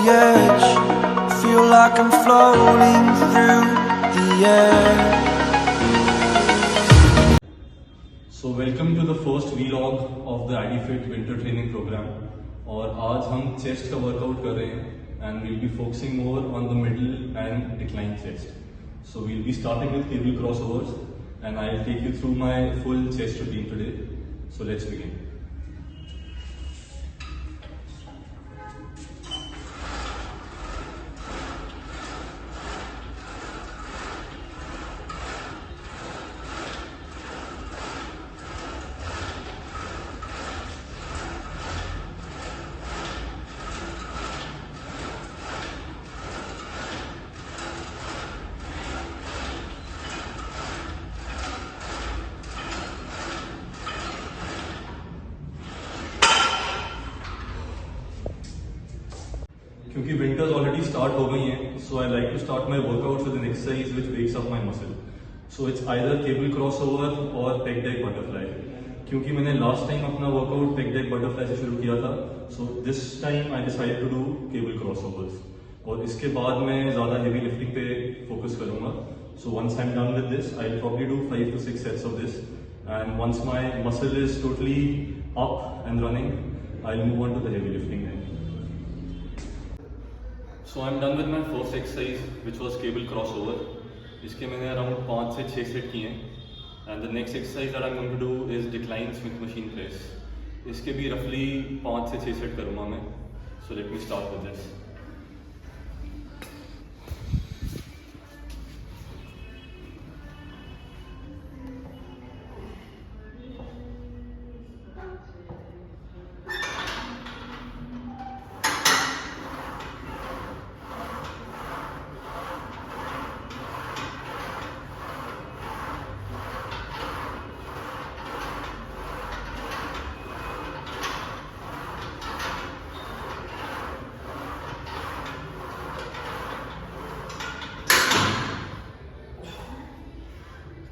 edge. Feel like I'm floating through the air. So welcome to the first vlog of the IDFit winter training program. और आज हम chest का workout कर रहे हैं and we'll be focusing more on the middle and decline chest. So we'll be starting with cable crossovers and I'll take you through my full chest routine today. So let's begin. क्योंकि winters already start हो गई हैं, so I like to start my workout with an exercise which wakes up my muscle. So it's either cable crossover और pec deck butterfly. क्योंकि मैंने last time अपना workout pec deck butterfly से शुरू किया था, so this time I decide to do cable crossovers. और इसके बाद मैं ज़्यादा हेवी लिफ्टिंग पे फोकस करूंगा. So once I am done with this I will probably do 5 to 6 sets of this and once my muscle is totally up and running I will move on to the heavy lifting. So I'm done with my first exercise which was cable crossover. इसके मैंने around 5 से 6 set किए हैं. And the next exercise that I'm going to do is decline Smith machine press. इसके भी roughly 5 से 6 set करूँगा मैं. So let me start with this.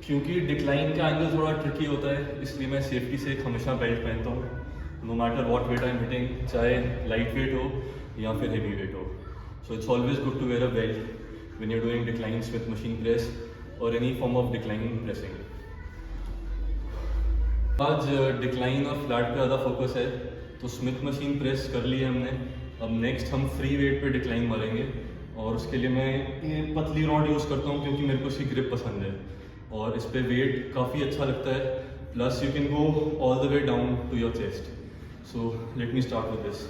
क्योंकि डिक्लाइन का एंगल थोड़ा ट्रिकी होता है, इसलिए मैं सेफ्टी से हमेशा बेल्ट पहनता हूँ. No matter what weight I am hitting, चाहे लाइट वेट हो या फिर हेवी वेट हो. So it's always good to wear a belt when you are doing decline Smith machine press और any form of declining pressing. आज decline और flat पे ज़्यादा फोकस है, तो स्मिथ मशीन प्रेस कर ली है हमने. अब नेक्स्ट हम फ्री वेट पे डिक्लाइन मारेंगे और उसके लिए मैं ये पतली रॉड यूज़ करता हूँ क्योंकि मेरे को इसकी ग्रिप पसंद है और इस पर वेट काफ़ी अच्छा लगता है. Plus you can go all the way down to your chest. So let me start with this.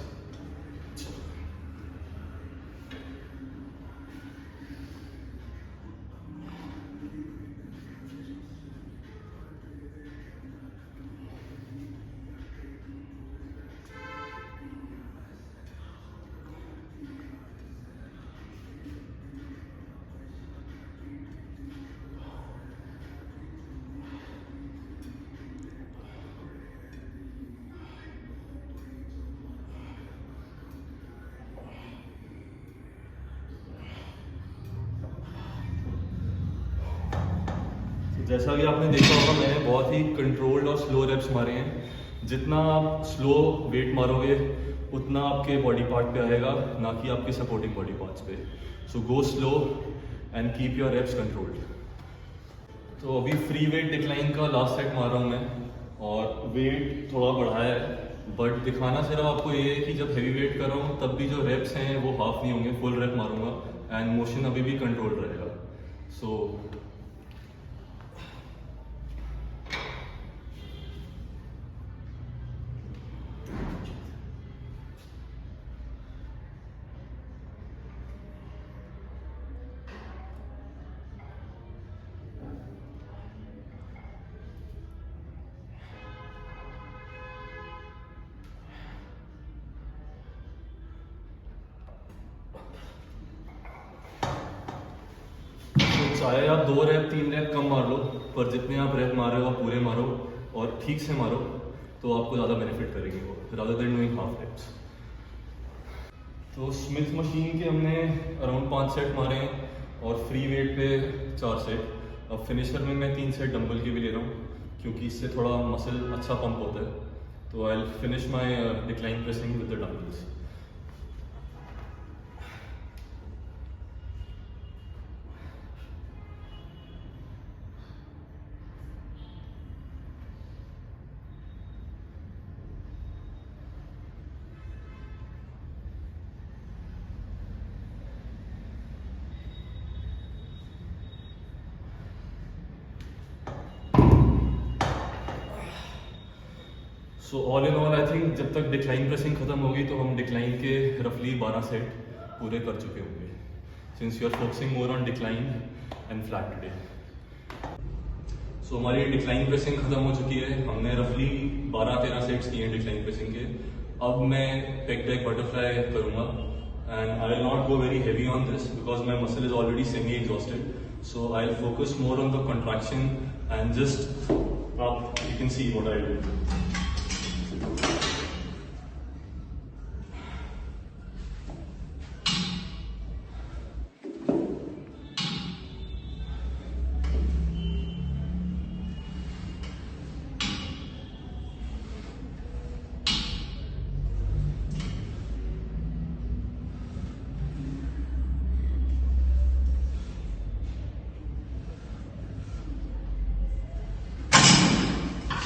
जैसा कि आपने देखा होगा मैंने बहुत ही कंट्रोल्ड और स्लो रेप्स मारे हैं. जितना आप स्लो वेट मारोगे उतना आपके बॉडी पार्ट पे आएगा, ना कि आपके सपोर्टिंग बॉडी पार्ट्स पे. So go slow and keep your reps controlled. तो अभी फ्री वेट डिक्लाइन का लास्ट सेट मार रहा हूँ मैं और वेट थोड़ा बढ़ाया है, बट दिखाना सिर्फ आपको ये है कि जब हेवी वेट कर रहा हूँ तब भी जो रेप्स हैं वो हाफ नहीं होंगे, फुल रेप मारूंगा एंड मोशन अभी भी कंट्रोल रहेगा. सो चाहे आप 2 रैप 3 रैप कम मार लो, पर जितने आप रैप मार रहे हो आप पूरे मारो और ठीक से मारो, तो आपको ज़्यादा बेनिफिट करेगी वो, rather than doing half reps. तो स्मिथ मशीन के हमने अराउंड 5 सेट मारे हैं और फ्री वेट पे 4 सेट. अब फिनिशर में मैं 3 सेट डंबल के भी ले रहा हूँ क्योंकि इससे थोड़ा मसल अच्छा पंप होता है. तो I will finish my decline pressing with the dumbbells. So all in all I think जब तक डिक्लाइन प्रेसिंग खत्म होगी तो हम डिक्लाइन के रफली 12 सेट पूरे कर चुके होंगे, since you are focusing more on decline and flat today. So हमारी डिक्लाइन प्रेसिंग खत्म हो चुकी है, हमने रफली 12-13 सेट्स किए हैं डिक्लाइन प्रेसिंग के। अब मैं पेग डेक बटरफ्लाई करूँगा and I will not go very heavy on this because my muscle is already semi exhausted, so I will focus more on the contraction and just आप you can see what I do.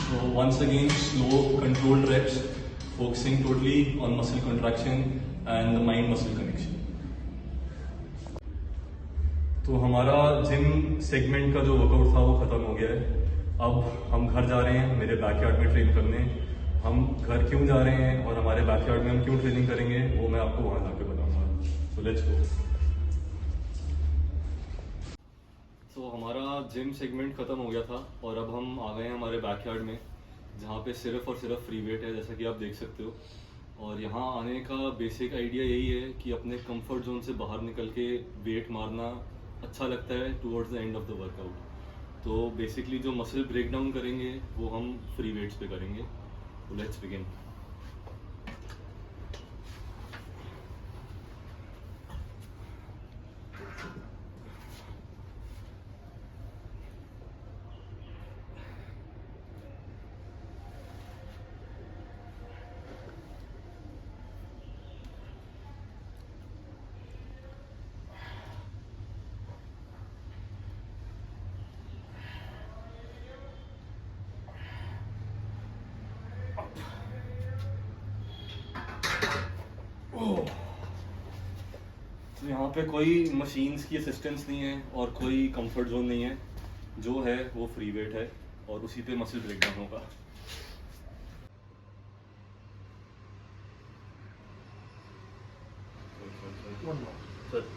So once again, slow, controlled reps, focusing totally on muscle contraction and the mind-muscle connection. तो हमारा gym segment का जो workout था वो खत्म हो गया है। अब हम घर जा रहे हैं मेरे बैकयार्ड में ट्रेन करने। हम घर क्यों जा रहे हैं और हमारे बैकयार्ड में हम क्यों ट्रेनिंग करेंगे वो मैं आपको वहाँ जाके बताऊंगा। So let's go. तो हमारा जिम सेगमेंट ख़त्म हो गया था और अब हम आ गए हैं हमारे बैकयार्ड में जहाँ पे सिर्फ और सिर्फ फ्री वेट है, जैसा कि आप देख सकते हो। और यहाँ आने का बेसिक आइडिया यही है कि अपने कंफर्ट जोन से बाहर निकल के वेट मारना अच्छा लगता है towards the end of the workout. तो बेसिकली जो मसल ब्रेक डाउन करेंगे वो हम फ्री वेट्स पे करेंगे। तो लेट्स बिगिन। तो यहाँ पे कोई मशीन्स की असिस्टेंस नहीं है और कोई कंफर्ट जोन नहीं है, जो है वो फ्री वेट है और उसी पे मसल ब्रेकडाउन होगा। सर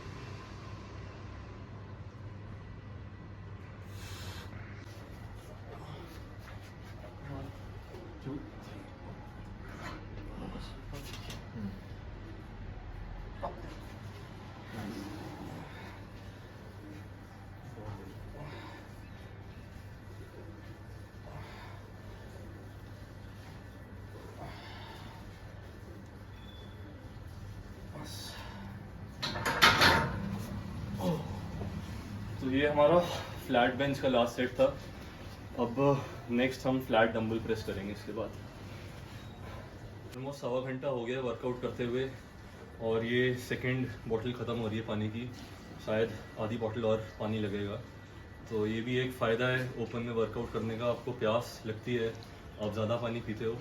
तो ये हमारा फ्लैट बेंच का लास्ट सेट था। अब नेक्स्ट हम फ्लैट डंबल प्रेस करेंगे इसके बाद। ऑलमोस्ट 1.25 घंटा हो गया वर्कआउट करते हुए और ये सेकंड बॉटल ख़त्म हो रही है पानी की, शायद आधी बॉटल और पानी लगेगा। तो ये भी एक फ़ायदा है ओपन में वर्कआउट करने का, आपको प्यास लगती है, आप ज़्यादा पानी पीते हो।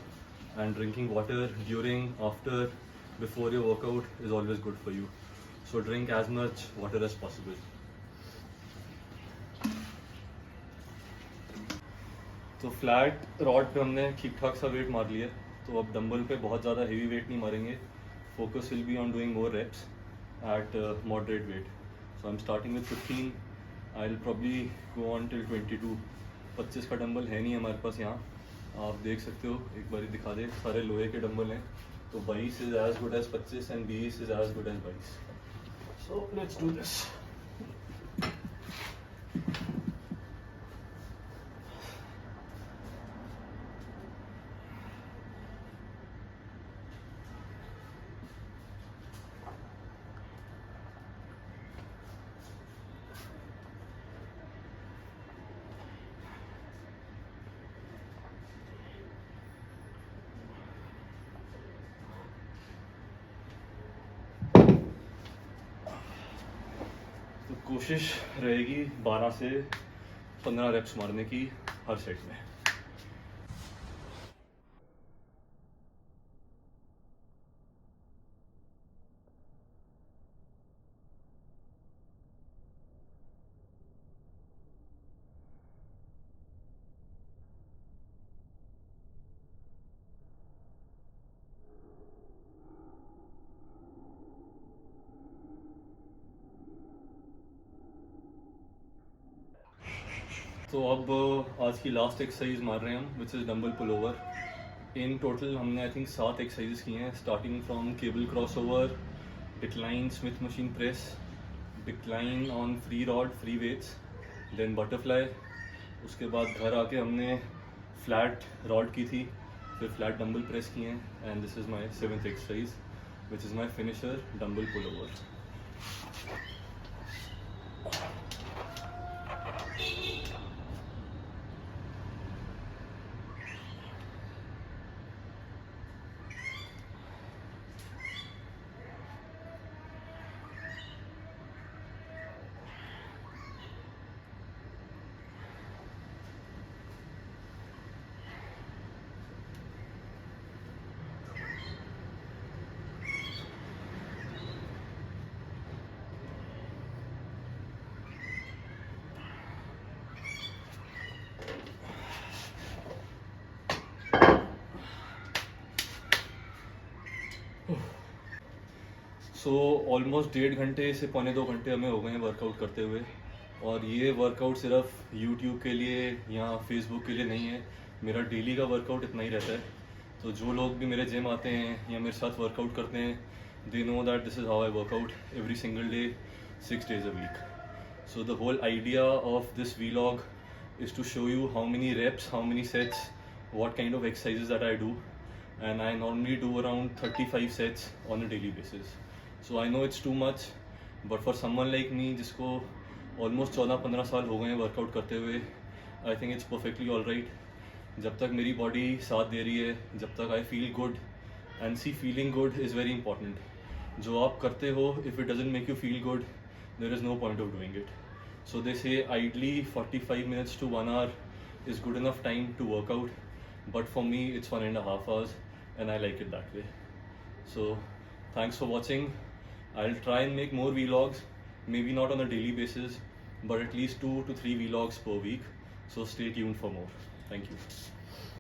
And drinking water during, after, before your workout is always good for you. So drink as much water as possible. तो फ्लैट रॉड पे हमने ठीक ठाक सा वेट मार लिया, तो अब डंबल पे बहुत ज़्यादा हेवी वेट नहीं मारेंगे। Focus will be on doing more reps at moderate weight. So I am starting with 15, I will probably go on till 22। 25 का डंबल है नहीं हमारे पास यहाँ, आप देख सकते हो, एक बार दिखा दे, सारे लोहे के डंबल हैं। तो 22 is as good as 25 and 20 is as good as 22। So let's do this. तो कोशिश रहेगी 12 से 15 रेप्स मारने की हर सेट में। तो अब आज की लास्ट एक्सरसाइज मार रहे हैं हम, which is dumbbell pullover. In total हमने आई थिंक 7 एक्सरसाइजेस की हैं, starting from cable crossover, decline Smith machine press, decline on free rod free weights, then butterfly. उसके बाद घर आके हमने फ्लैट रॉड की थी, फिर फ्लैट डंबल प्रेस किए हैं, and this is my 7th exercise which is my finisher dumbbell pullover. So almost 1.5 घंटे से पौने 2 घंटे हमें हो गए हैं वर्कआउट करते हुए, और ये वर्कआउट सिर्फ यूट्यूब के लिए या फेसबुक के लिए नहीं है, मेरा डेली का वर्कआउट इतना ही रहता है। तो जो लोग भी मेरे जिम आते हैं या मेरे साथ वर्कआउट करते हैं, they know that this is how I workout every single day 6 days a week. So the whole idea of this vlog is to show you how many reps, how many sets, what kind of exercises that I do, and I normally do around 35 sets on a daily basis. So I know it's too much, but for someone like me जिसको almost 14-15 साल हो गए हैं workout करते हुए, I think it's perfectly alright. जब तक मेरी बॉडी साथ दे रही है, जब तक I feel good, and see feeling good is very important. जो आप करते हो, if it doesn't make you feel good, there is no point of doing it. So they say ideally 45 minutes to 1 hour is good enough time to work out, but for me it's 1.5 hours and I like it that way. So thanks for watching. I'll try and make more vlogs, maybe not on a daily basis, but at least 2 to 3 vlogs per week. So stay tuned for more. Thank you.